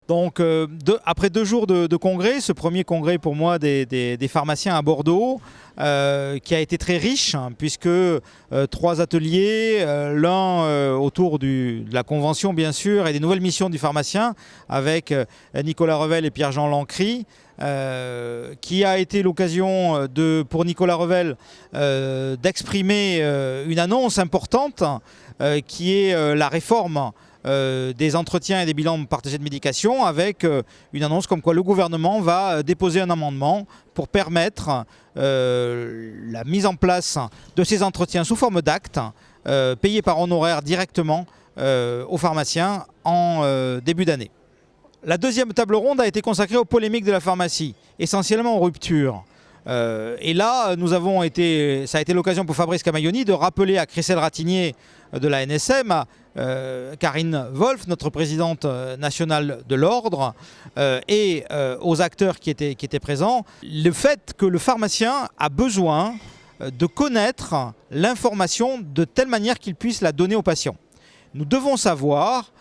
Donc, après 2 jours de congrès, ce premier congrès pour moi des pharmaciens à Bordeaux, qui a été très riche, hein, puisque 3 ateliers, l'un autour de la convention bien sûr, et des nouvelles missions du pharmacien, avec Nicolas Revel et Pierre-Jean Lancry, qui a été l'occasion pour Nicolas Revel d'exprimer une annonce importante, qui est la réforme des entretiens et des bilans partagés de médication, avec une annonce comme quoi le gouvernement va déposer un amendement pour permettre la mise en place de ces entretiens sous forme d'actes payés par honoraires directement aux pharmaciens en début d'année. La deuxième table ronde a été consacrée aux polémiques de la pharmacie, essentiellement aux ruptures. Et là, ça a été l'occasion pour Fabrice Camailloni de rappeler à Christelle Ratignier de la NSM, à Karine Wolf, notre présidente nationale de l'ordre, et aux acteurs qui étaient présents, le fait que le pharmacien a besoin de connaître l'information de telle manière qu'il puisse la donner aux patients. Nous devons savoir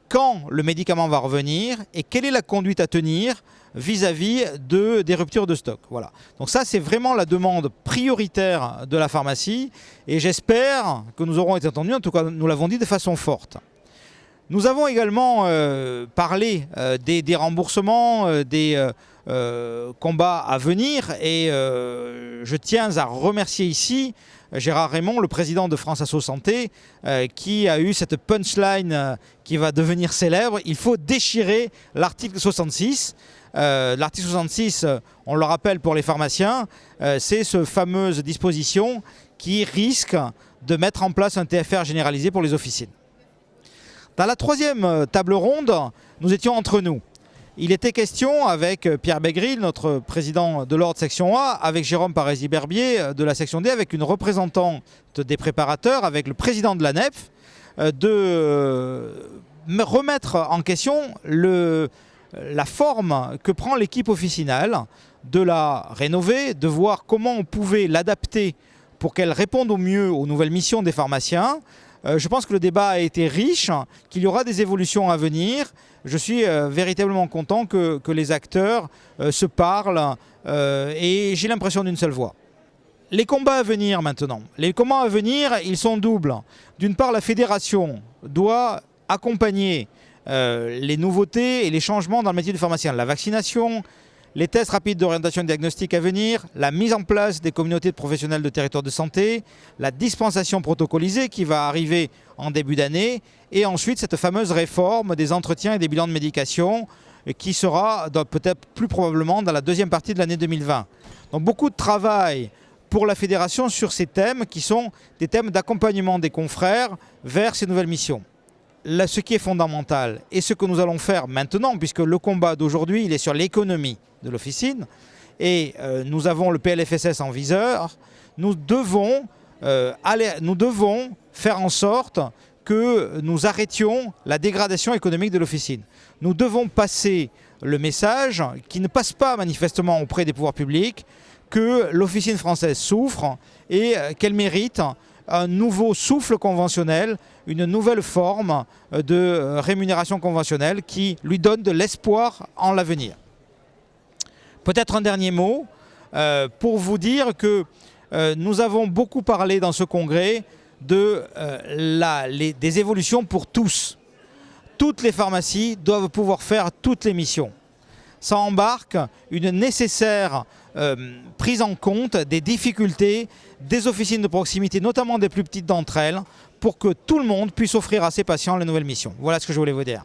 quand le médicament va revenir et quelle est la conduite à tenir vis-à-vis des ruptures de stock. Voilà. Donc ça, c'est vraiment la demande prioritaire de la pharmacie, et j'espère que nous aurons été entendus. En tout cas, nous l'avons dit de façon forte. Nous avons également parlé des remboursements, des combats à venir, et je tiens à remercier ici Gérard Raymond, le président de France Asso Santé, qui a eu cette punchline qui va devenir célèbre: il faut déchirer l'article 66. L'article 66, on le rappelle pour les pharmaciens, c'est cette fameuse disposition qui risque de mettre en place un TFR généralisé pour les officines. Dans la troisième table ronde, nous étions entre nous. Il était question avec Pierre Bégril, notre président de l'ordre section A, avec Jérôme Parisi-Berbier de la section D, avec une représentante des préparateurs, avec le président de la NEF, de remettre en question la forme que prend l'équipe officinale, de la rénover, de voir comment on pouvait l'adapter pour qu'elle réponde au mieux aux nouvelles missions des pharmaciens. Je pense que le débat a été riche, qu'il y aura des évolutions à venir. Je suis véritablement content que les acteurs se parlent et j'ai l'impression d'une seule voix. Les combats à venir maintenant. Les combats à venir, ils sont doubles. D'une part, la fédération doit accompagner les nouveautés et les changements dans le métier du pharmacien. La vaccination, les tests rapides d'orientation et de diagnostic à venir, la mise en place des communautés de professionnels de territoire de santé, la dispensation protocolisée qui va arriver en début d'année, et ensuite cette fameuse réforme des entretiens et des bilans de médication qui sera peut-être plus probablement dans la deuxième partie de l'année 2020. Donc beaucoup de travail pour la fédération sur ces thèmes qui sont des thèmes d'accompagnement des confrères vers ces nouvelles missions. Là, ce qui est fondamental et ce que nous allons faire maintenant, puisque le combat d'aujourd'hui il est sur l'économie de l'officine et nous avons le PLFSS en viseur, nous devons faire en sorte que nous arrêtions la dégradation économique de l'officine. Nous devons passer le message qui ne passe pas manifestement auprès des pouvoirs publics, que l'officine française souffre et qu'elle mérite un nouveau souffle conventionnel, une nouvelle forme de rémunération conventionnelle qui lui donne de l'espoir en l'avenir. Peut-être un dernier mot pour vous dire que nous avons beaucoup parlé dans ce congrès des évolutions pour tous. Toutes les pharmacies doivent pouvoir faire toutes les missions. Ça embarque une nécessaire prise en compte des difficultés des officines de proximité, notamment des plus petites d'entre elles, pour que tout le monde puisse offrir à ses patients les nouvelles missions. Voilà ce que je voulais vous dire.